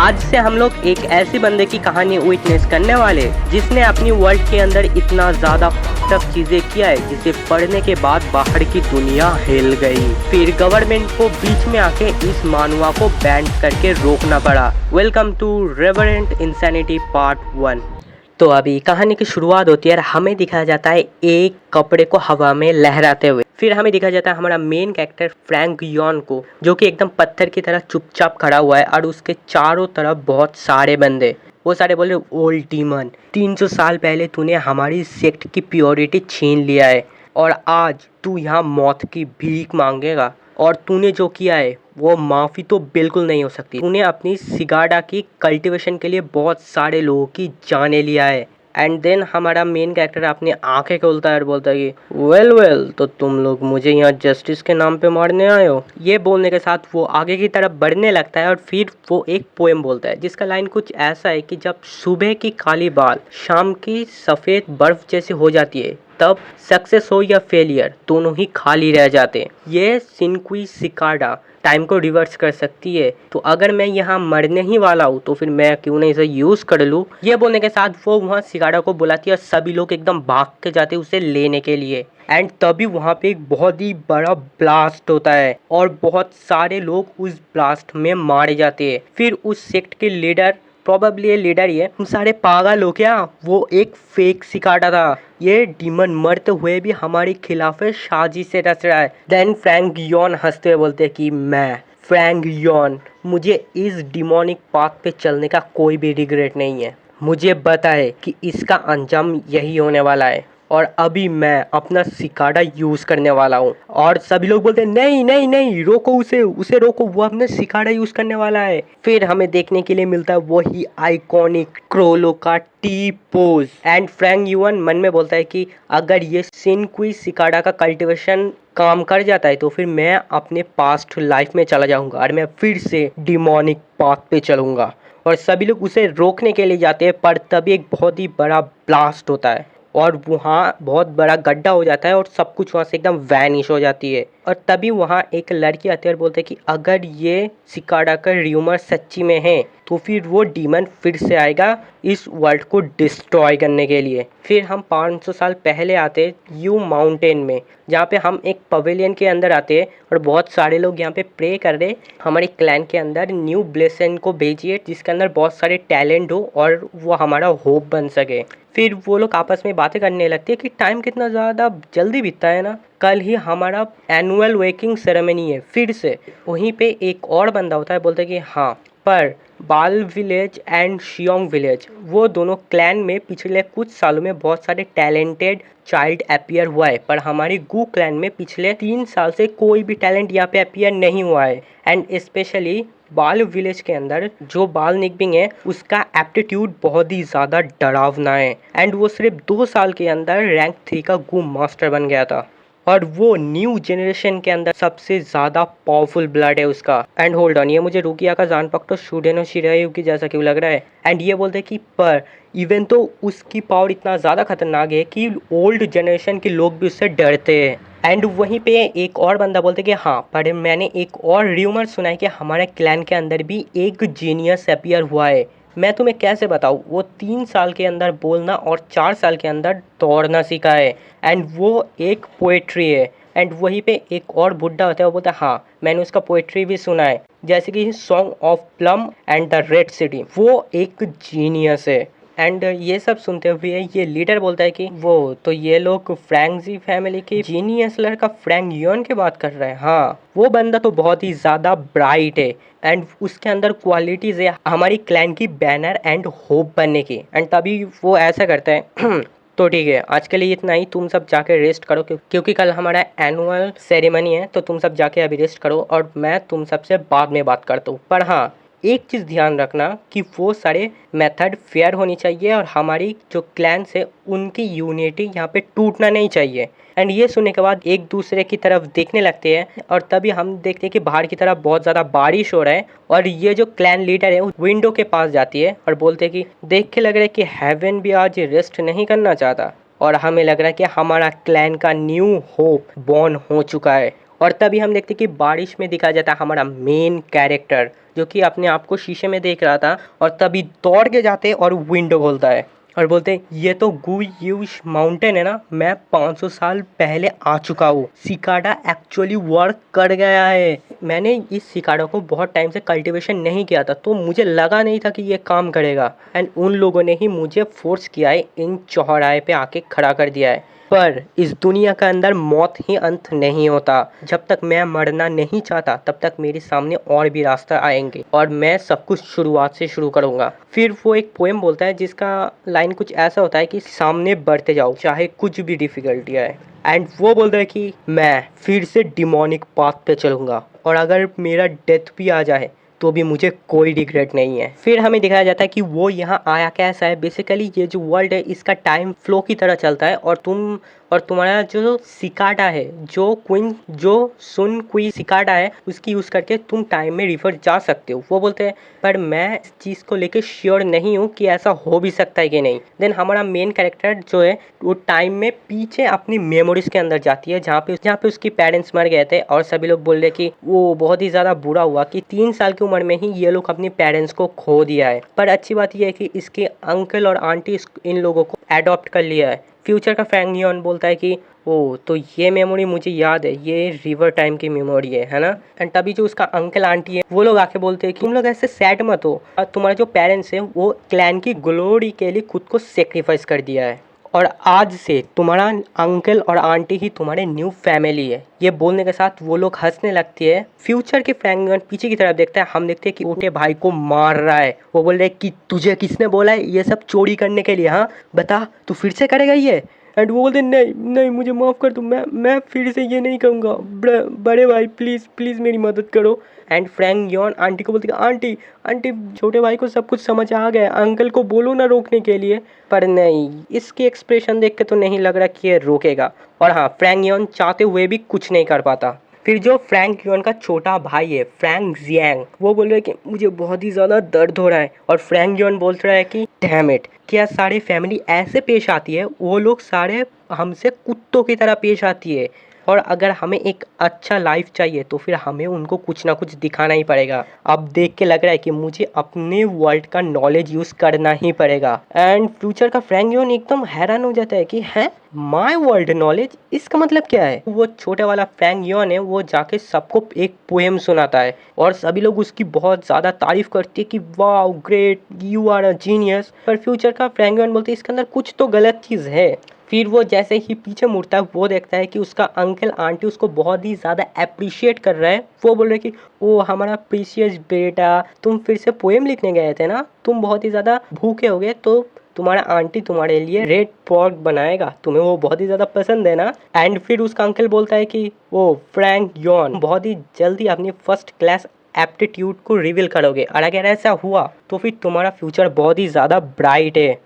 आज से हम लोग एक ऐसे बंदे की कहानी विटनेस करने वाले जिसने अपनी वर्ल्ड के अंदर इतना ज्यादा टफ चीजें किया है जिसे पढ़ने के बाद बाहर की दुनिया हिल गई। फिर गवर्नमेंट को बीच में आके इस मानवा को बैन करके रोकना पड़ा। Welcome to Reverent Insanity part 1। तो अभी कहानी की शुरुआत होती है और हमें दिखाया जाता है एक कपड़े को हवा में लहराते हुए। फिर हमें दिखाया जाता है हमारा मेन कैरेक्टर फ्रैंक यॉन को, जो कि एकदम पत्थर की तरह चुपचाप खड़ा हुआ है और उसके चारों तरफ बहुत सारे बंदे। वो सारे बोल रहे, ओल्ड डीमन, 300 साल पहले तूने हमारी सेक्ट की प्योरिटी छीन लिया है और आज तू यहाँ मौत की भीख मांगेगा। और तूने जो किया है वो माफ़ी तो बिल्कुल नहीं हो सकती। तूने अपनी सिगाडा की कल्टीवेशन के लिए बहुत सारे लोगों की जाने लिया है। एंड देन हमारा मेन कैरेक्टर अपनी आंखें खोलता है और बोलता है कि वेल तो तुम लोग मुझे यहाँ जस्टिस के नाम पे मारने आए हो। ये बोलने के साथ वो आगे की तरफ बढ़ने लगता है और फिर वो एक पोएम बोलता है जिसका लाइन कुछ ऐसा है कि जब सुबह की काली बाल शाम की सफ़ेद बर्फ जैसी हो जाती है तब सक्सेस हो या फेलियर दोनों ही खाली रह जाते हैं। ये सिनक्वी सिकाडा टाइम को रिवर्स कर सकती है, तो अगर मैं यहाँ मरने ही वाला हूँ तो फिर मैं क्यों नहीं इसे यूज़ कर लूँ। ये बोलने के साथ वो वहाँ सिकाडा को बुलाती है और सभी लोग एकदम भाग के जाते हैं उसे लेने के लिए। एंड तभी वहाँ पे एक बहुत ही बड़ा ब्लास्ट होता है और बहुत सारे लोग उस ब्लास्ट में मारे जाते हैं। फिर उस सेक्ट के लीडर, प्रोबेबली ये लीडर ही है, तुम सारे पागल हो क्या, वो एक फेक सिकाडा था। ये डीमन मरते हुए भी हमारे खिलाफ साजिश से रच रहा है। देन फ्रैंक यॉन हंसते हुए बोलते हैं कि मैं फ्रैंक यॉन, मुझे इस डिमोनिक पाथ पे चलने का कोई भी रिग्रेट नहीं है। मुझे पता है कि इसका अंजाम यही होने वाला है और अभी मैं अपना सिकाडा यूज़ करने वाला हूँ। और सभी लोग बोलते हैं नहीं नहीं नहीं, रोको उसे रोको, वो अपने सिकाडा यूज़ करने वाला है। फिर हमें देखने के लिए मिलता है वही आइकॉनिक क्रोलो का टी पोज। एंड फ्रैंक यून मन में बोलता है कि अगर ये सिनक्वी सिकाडा का कल्टीवेशन काम कर जाता है तो फिर मैं अपने पास्ट लाइफ में चला जाऊंगा और मैं फिर से डिमोनिक पाथ पे चलूंगा। और सभी लोग उसे रोकने के लिए जाते हैं, पर तभी एक बहुत ही बड़ा ब्लास्ट होता है और वहाँ बहुत बड़ा गड्ढा हो जाता है और सब कुछ वहाँ से एकदम वैनिश हो जाती है। और तभी वहाँ एक लड़की आती है और बोलते हैं कि अगर ये सिकाडा का र्यूमर सच्ची में है तो फिर वो डीमन फिर से आएगा इस वर्ल्ड को डिस्ट्रॉय करने के लिए। फिर हम 500 साल पहले आते यू माउंटेन में, जहाँ पे हम एक पवेलियन के अंदर आते हैं और बहुत सारे लोग यहाँ पे प्रे कर रहे हमारे क्लैन के अंदर न्यू ब्लेसन को भेजिए जिसके अंदर बहुत सारे टैलेंट हो और वो हमारा होप बन सके। फिर वो लोग आपस में बातें करने लगते हैं कि टाइम कितना ज़्यादा जल्दी बीतता है ना, कल ही हमारा एनुअल वेकिंग सेरेमनी है। फिर से वहीं पे एक और बंदा होता है, बोलते हैं कि हाँ, पर बाल विलेज एंड शियोंग विलेज, वो दोनों क्लैन में पिछले कुछ सालों में बहुत सारे टैलेंटेड चाइल्ड अपियर हुआ है, पर हमारी गू क्लैन में पिछले 3 साल से कोई भी टैलेंट यहाँ पे अपियर नहीं हुआ है। एंड स्पेशली बाल विलेज के अंदर जो बाल निकबिंग है उसका एप्टीट्यूड बहुत ही ज़्यादा डरावना है एंड वो सिर्फ 2 साल के अंदर रैंक 3 का गू मास्टर बन गया था और वो न्यू जनरेशन के अंदर सबसे ज़्यादा पावरफुल ब्लड है उसका। एंड होल्ड ऑन, ये मुझे रुकिया का जानपक तो शुडेनो शिरायु की जैसा क्यों लग रहा है। एंड ये बोलते हैं कि पर इवन तो उसकी पावर इतना ज़्यादा खतरनाक है कि ओल्ड जनरेशन के लोग भी उससे डरते हैं। एंड वहीं पे एक और बंदा बोलते कि हाँ, पर मैंने एक और र्यूमर सुना है कि हमारे क्लैन के अंदर भी एक जीनियस अपियर हुआ है। मैं तुम्हें कैसे बताऊँ, वो 3 साल के अंदर बोलना और 4 साल के अंदर दौड़ना सीखा है एंड वो एक पोएट्री है। एंड वहीं पे एक और बुड्ढा होता है, वो बोलता है हाँ, मैंने उसका पोएट्री भी सुना है, जैसे कि song of plum and the red city, वो एक जीनियस है। एंड ये सब सुनते हुए ये लीडर बोलता है कि वो तो ये लोग फ्रैंक जी फैमिली के जीनियस लड़का फ्रैंक यॉन की बात कर रहे हैं। हाँ, वो बंदा तो बहुत ही ज़्यादा ब्राइट है एंड उसके अंदर क्वालिटीज़ है हमारी क्लैन की बैनर एंड होप बनने की। एंड तभी वो ऐसा करता है तो ठीक है, आज के लिए इतना ही, तुम सब जाके रेस्ट करो क्योंकि कल हमारा एनुअल सेरेमनी है, तो तुम सब जाके अभी रेस्ट करो और मैं तुम सबसे बाद में बात करता हूँ। पर हाँ, एक चीज़ ध्यान रखना कि वो सारे मेथड फेयर होनी चाहिए और हमारी जो क्लैन्स है उनकी यूनिटी यहाँ पे टूटना नहीं चाहिए। एंड ये सुनने के बाद एक दूसरे की तरफ देखने लगते हैं और तभी हम देखते हैं कि बाहर की तरफ बहुत ज़्यादा बारिश हो रहा है और ये जो क्लैन लीडर है विंडो के पास जाती है और बोलते हैं कि देख के लग रहा है कि हेवन भी आज रेस्ट नहीं करना चाहता और हमें लग रहा है कि हमारा क्लैन का न्यू होप बॉर्न हो चुका है और तभी हम देखते कि बारिश में दिखाया जाता है हमारा मेन कैरेक्टर जो कि अपने आप को शीशे में देख रहा था, और तभी दौड़ के जाते और विंडो खोलता है और बोलते हैं ये तो गुयूश माउंटेन है ना, मैं 500 साल पहले आ चुका हूँ, सिकाडा एक्चुअली वर्क कर गया है। मैंने इस सिकाडा को बहुत टाइम से कल्टीवेशन नहीं किया था तो मुझे लगा नहीं था कि ये काम करेगा, एंड उन लोगों ने ही मुझे फोर्स किया है, इन चौराहे पे आके खड़ा कर दिया है। पर इस दुनिया के अंदर मौत ही अंत नहीं होता। जब तक मैं मरना नहीं चाहता तब तक मेरे सामने और भी रास्ता आएंगे और मैं सब कुछ शुरुआत से शुरू करूंगा। फिर वो एक पोएम बोलता है जिसका लाइन कुछ ऐसा होता है कि सामने बढ़ते जाओ चाहे कुछ भी डिफिकल्टी आए। एंड वो बोलता है कि मैं फिर से डिमोनिक पाथ पे चलूंगा और अगर मेरा डेथ भी आ जाए तो भी मुझे कोई रिग्रेट नहीं है। फिर हमें दिखाया जाता है कि वो यहाँ आया कैसा है। बेसिकली ये जो वर्ल्ड है इसका टाइम फ्लो की तरह चलता है और तुम्हारा जो सिकाडा है, जो सुन क्वी सिकाडा है, उसकी यूज़ करके तुम टाइम में रिवर्स जा सकते हो। वो बोलते हैं पर मैं इस चीज़ को लेके श्योर नहीं हूँ कि ऐसा हो भी सकता है कि नहीं। देन हमारा मेन कैरेक्टर जो है वो टाइम में पीछे अपनी मेमोरीज के अंदर जाती है जहाँ पे उसकी पेरेंट्स मर गए थे, और सभी लोग बोल रहे कि वो बहुत ही ज़्यादा बुरा हुआ कि 3 साल की उम्र में ही ये लोग अपनी पेरेंट्स को खो दिया है। पर अच्छी बात यह है कि इसके अंकल और आंटी इन लोगों को एडॉप्ट कर लिया है। फ्यूचर का फ्रैंक यून बोलता है कि ओ तो ये मेमोरी मुझे याद है, ये रिवर टाइम की मेमोरी है ना। एंड तभी जो उसका अंकल आंटी है वो लोग आके बोलते हैं कि तुम लोग ऐसे सैड मत हो, तुम्हारे जो पेरेंट्स हैं वो क्लैन की ग्लोरी के लिए खुद को सेक्रीफाइस कर दिया है और आज से तुम्हारा अंकल और आंटी ही तुम्हारे न्यू फैमिली है। ये बोलने के साथ वो लोग हंसने लगती है। फ्यूचर के फ्रैंक यून पीछे की तरफ देखता है, हम देखते हैं कि छोटे भाई को मार रहा है। वो बोल रहे कि तुझे किसने बोला है ये सब चोरी करने के लिए, हाँ बता तू फिर से करेगा ये। एंड वो बोलते नहीं नहीं मुझे माफ़ कर दो, मैं फिर से ये नहीं करूँगा, बड़े भाई प्लीज़ प्लीज़ मेरी मदद करो। एंड फ्रैंक योन आंटी को बोलती आंटी आंटी छोटे भाई को सब कुछ समझ आ गया, अंकल को बोलो ना रोकने के लिए। पर नहीं, इसकी एक्सप्रेशन देख के तो नहीं लग रहा कि ये रोकेगा। और हाँ, फ्रैंक योन चाहते हुए भी कुछ नहीं कर पाता। फिर जो फ्रैंक योन का छोटा भाई है फ्रैंक जियांग, वो बोल रहा है कि मुझे बहुत ही ज़्यादा दर्द हो रहा है, और फ्रैंक योन बोल रहा है कि डैम इट, क्या सारी फैमिली ऐसे पेश आती है, वो लोग सारे हमसे कुत्तों की तरह पेश आती है, और अगर हमें एक अच्छा लाइफ चाहिए तो फिर हमें उनको कुछ ना कुछ दिखाना ही पड़ेगा। अब देख के लग रहा है कि मुझे अपने वर्ल्ड का नॉलेज यूज़ करना ही पड़ेगा। एंड फ्यूचर का फ्रैंक योन एकदम हैरान हो जाता है कि है माय वर्ल्ड नॉलेज, इसका मतलब क्या है। वो छोटे वाला फ्रैंक योन है, वो जाके सबको एक पोएम सुनाता है और सभी लोग उसकी बहुत ज़्यादा तारीफ करती है कि wow great, you are a genius. पर फ्यूचर का फ्रैंक योन बोलते हैं इसके अंदर कुछ तो गलत चीज़ है। फिर वो जैसे ही पीछे मुड़ता है वो देखता है कि उसका अंकल आंटी उसको बहुत ही ज़्यादा अप्रिशिएट कर रहा है। वो बोल रहे कि ओ हमारा प्रीशियस बेटा, तुम फिर से पोएम लिखने गए थे ना, तुम बहुत ही ज़्यादा भूखे हो गए तो तुम्हारा आंटी तुम्हारे लिए रेड पॉर्क बनाएगा, तुम्हें वो बहुत ही ज़्यादा पसंद है ना। एंड फिर उसका अंकल बोलता है कि वो फ्रैंक योन बहुत ही जल्दी अपनी फर्स्ट क्लास एप्टीट्यूड को रिवील करोगे, और अगर ऐसा हुआ तो फिर तुम्हारा फ्यूचर बहुत ही ज़्यादा ब्राइट है।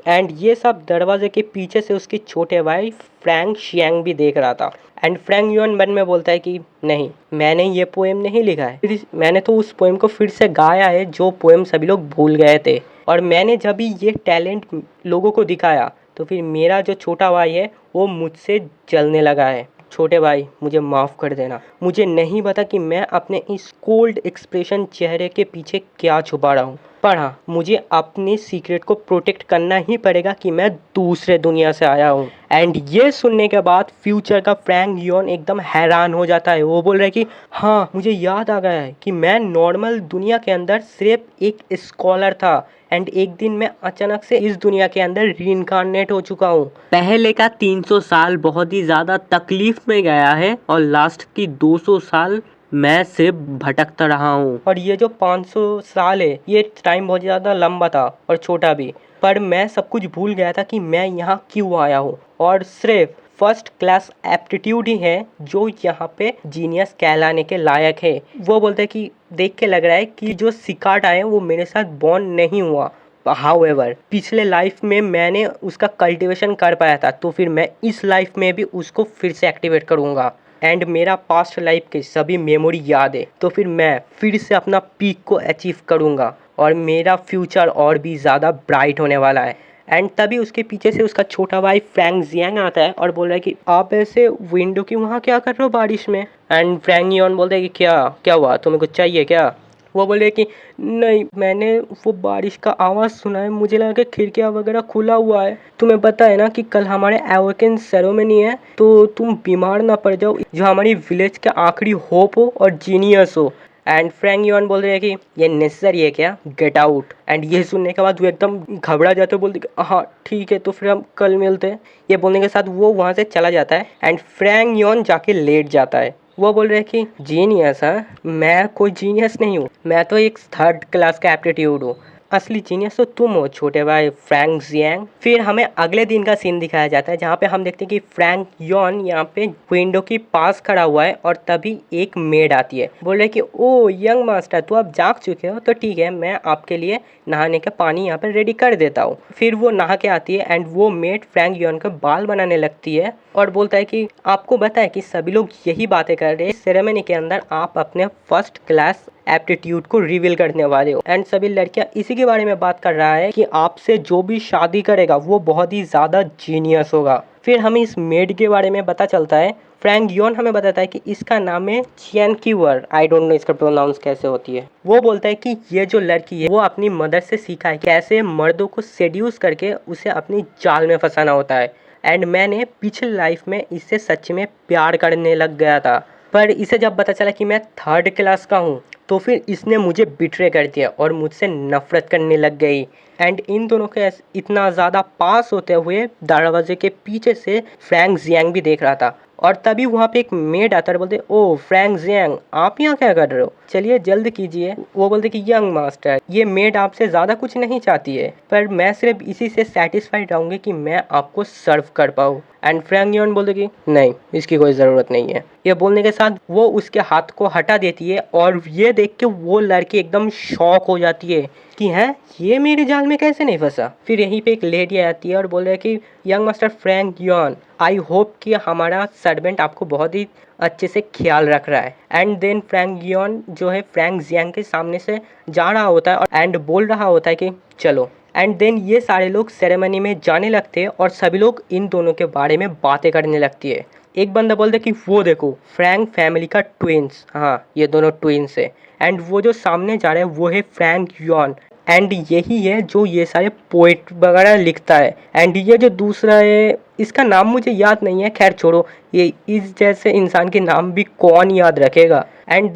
एंड ये सब दरवाजे के पीछे से उसके छोटे भाई फ्रैंक शियांग भी देख रहा था। एंड फ्रैंक युन मन में बोलता है कि नहीं, मैंने ये पोएम नहीं लिखा है, मैंने तो उस पोएम को फिर से गाया है जो पोएम सभी लोग भूल गए थे, और मैंने जब भी ये टैलेंट लोगों को दिखाया तो फिर मेरा जो छोटा भाई है वो मुझसे जलने लगा है। छोटे भाई मुझे माफ़ कर देना, मुझे नहीं पता कि मैं अपने इस कोल्ड एक्सप्रेशन चेहरे के पीछे क्या छुपा रहा हूँ, पर हाँ मुझे अपने सीक्रेट को प्रोटेक्ट करना ही पड़ेगा कि मैं दूसरे दुनिया से आया हूँ। एंड ये सुनने के बाद फ्यूचर का फ्रैंक योन एकदम हैरान हो जाता है। वो बोल रहा है कि हाँ मुझे याद आ गया है कि मैं नॉर्मल दुनिया के अंदर सिर्फ एक स्कॉलर था, एंड एक दिन मैं अचानक से इस दुनिया के अंदर रीइंकार्नेट हो चुका हूँ। पहले का 300 साल बहुत ही ज़्यादा तकलीफ में गया है और लास्ट की 200 साल मैं सिर्फ भटकता रहा हूँ, और ये जो 500 साल है ये टाइम बहुत ज़्यादा लंबा था और छोटा भी, पर मैं सब कुछ भूल गया था कि मैं यहाँ क्यों आया हूँ, और सिर्फ फर्स्ट क्लास एप्टीट्यूड ही है जो यहाँ पे जीनियस कहलाने के लायक है। वो बोलते हैं कि देख के लग रहा है कि जो सिकाटा है वो मेरे साथ बॉन्ड नहीं हुआ, हाउएवर पिछले लाइफ में मैंने उसका कल्टीवेशन कर पाया था, तो फिर मैं इस लाइफ में भी उसको फिर से एक्टिवेट करूँगा, एंड मेरा पास्ट लाइफ के सभी मेमोरी याद है, तो फिर मैं फिर से अपना पीक को अचीव करूँगा और मेरा फ्यूचर और भी ज़्यादा ब्राइट होने वाला है। एंड तभी उसके पीछे से उसका छोटा भाई फ्रैंक जियांग आता है और बोल रहा है कि आप ऐसे विंडो के वहाँ क्या कर रहे हो बारिश में। एंड फ्रैंक योन बोलता है कि क्या क्या हुआ, तुम्हें कुछ चाहिए क्या। वो बोले कि नहीं, मैंने वो बारिश का आवाज़ सुना है, मुझे लगा कि खिड़कियाँ वगैरह खुला हुआ है। तुम्हें पता है ना कि कल हमारे एवोकेन सेरेमनी है, तो तुम बीमार ना पड़ जाओ, जो हमारी विलेज का आखिरी होप हो और जीनियस हो। एंड फ्रैंक योन बोल रहे हैं कि ये नेसेसरी है क्या, गेट आउट। एंड ये सुनने के बाद वो एकदम घबरा जाते, बोलते कि हाँ ठीक है, तो फिर हम कल मिलते हैं। ये बोलने के साथ वो वहाँ से चला जाता है एंड फ्रैंक योन जाके लेट जाता है। वो बोल रहे हैं कि जीनियस, हाँ मैं कोई जीनियस नहीं हूँ, मैं तो एक 3rd क्लास का एप्टीट्यूड हूँ, असली जीनियस तो तुम हो छोटे भाई फ्रैंक जियांग। फिर हमें अगले दिन का सीन दिखाया जाता है जहाँ पे हम देखते हैं कि फ्रैंक योन यहाँ पे विंडो के पास खड़ा हुआ है और तभी एक मेड आती है। बोल रहे कि ओ यंग मास्टर, तो आप जाग चुके हो, तो ठीक है मैं आपके लिए नहाने का पानी यहाँ पे रेडी कर देता हूँ। फिर वो नहा के आती है एंड वो मेड फ्रैंक योन के बाल बनाने लगती है और बोलता है कि आपको पता है कि सभी लोग यही बातें कर रहे हैं, सेरेमनी के अंदर आप अपने 1st क्लास एप्टीट्यूड को रिवील करने वाले हो। एंड सभी लड़कियां इसी के बारे में बात कर रहा है कि आपसे जो भी शादी करेगा वो बहुत ही ज़्यादा जीनियस होगा। फिर हमें इस मेड के बारे में पता चलता है, फ्रैंक योन हमें बताता है कि इसका नाम है चियन कीवर, आई डोंट नो इसका प्रोनाउंस कैसे होती है। वो बोलता है कि ये जो लड़की है वो अपनी मदर से सीखा है कैसे मर्दों को सेड्यूस करके उसे अपनी जाल में फंसाना होता है। एंड मैंने पिछले लाइफ में इससे सच में प्यार करने लग गया था, पर इसे जब पता चला कि मैं 3rd क्लास का हूँ तो फिर इसने मुझे बिट्रे कर दिया और मुझसे नफरत करने लग गई। एंड इन दोनों के इतना ज़्यादा पास होते हुए दरवाजे के पीछे से फ्रैंक जियांग भी देख रहा था और तभी वहाँ पे एक मेड आता है, बोलते ओ फ्रैंक जियांग आप यहाँ क्या कर रहे हो, चलिए जल्द कीजिए। वो बोलते कि यंग मास्टर, ये मेड आपसे ज़्यादा कुछ नहीं चाहती है, पर मैं सिर्फ इसी से सेटिस्फाइड रहूँगी कि मैं आपको सर्व कर पाऊँ। एंड फ्रैंक योन बोलते कि नहीं, इसकी कोई ज़रूरत नहीं है। ये बोलने के साथ वो उसके हाथ को हटा देती है और ये देख के वो लड़की एकदम शॉक हो जाती है कि हैं ये मेरे जाल में कैसे नहीं फंसा। फिर यहीं पे एक लेडी आती है और बोल रही है कि यंग मास्टर फ्रैंक योन, आई होप कि हमारा सर्वेंट आपको बहुत ही अच्छे से ख्याल रख रहा है। एंड देन फ्रैंक योन जो है फ्रैंक जियांग के सामने से जा रहा होता है एंड बोल रहा होता है कि चलो। एंड देन ये सारे लोग सेरेमनी में जाने लगते हैं और सभी लोग इन दोनों के बारे में बातें करने लगती है। एक बंदा बोलता है कि वो देखो फ्रैंक फैमिली का ट्विंस, हाँ ये दोनों ट्विंस है। एंड वो जो सामने जा रहे हैं वो है फ्रैंक योन एंड यही है जो ये सारे पोएट वगैरह लिखता है। एंड ये जो दूसरा है इसका नाम मुझे याद नहीं है, खैर छोड़ो, ये इस जैसे इंसान के नाम भी कौन याद रखेगा। एंड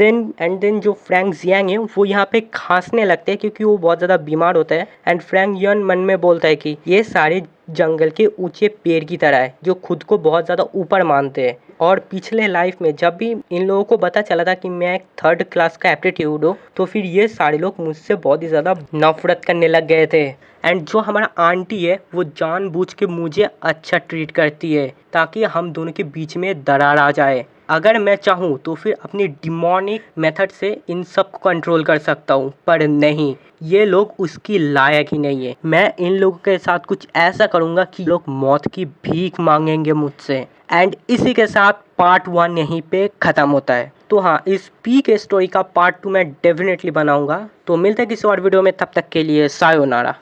देन जो फ्रैंक जियांग है वो यहाँ पे खांसने लगते हैं क्योंकि वो बहुत ज़्यादा बीमार होता है। एंड फ्रैंक योन मन में बोलता है कि ये सारे जंगल के ऊंचे पेड़ की तरह है जो खुद को बहुत ज़्यादा ऊपर मानते हैं। और पिछले लाइफ में जब भी इन लोगों को पता चला था कि मैं एक 3rd क्लास का एप्टीट्यूड हूँ, तो फिर ये सारे लोग मुझसे बहुत ही ज़्यादा नफरत करने लग गए थे। एंड जो हमारा आंटी है वो जानबूझ के मुझे अच्छा ट्रीट करती है ताकि हम दोनों के बीच में दरार आ जाए। अगर मैं चाहूँ तो फिर अपनी डिमोनिक मेथड से इन सब को कंट्रोल कर सकता हूँ, पर नहीं, ये लोग उसकी लायक ही नहीं है। मैं इन लोगों के साथ कुछ ऐसा करूँगा कि लोग मौत की भीख मांगेंगे मुझसे। एंड इसी के साथ पार्ट 1 यहीं पे ख़त्म होता है। तो हाँ, इस पी के स्टोरी का पार्ट 2 मैं डेफिनेटली बनाऊँगा। तो मिलते हैं किसी और वीडियो में, तब तक के लिए सायोनारा।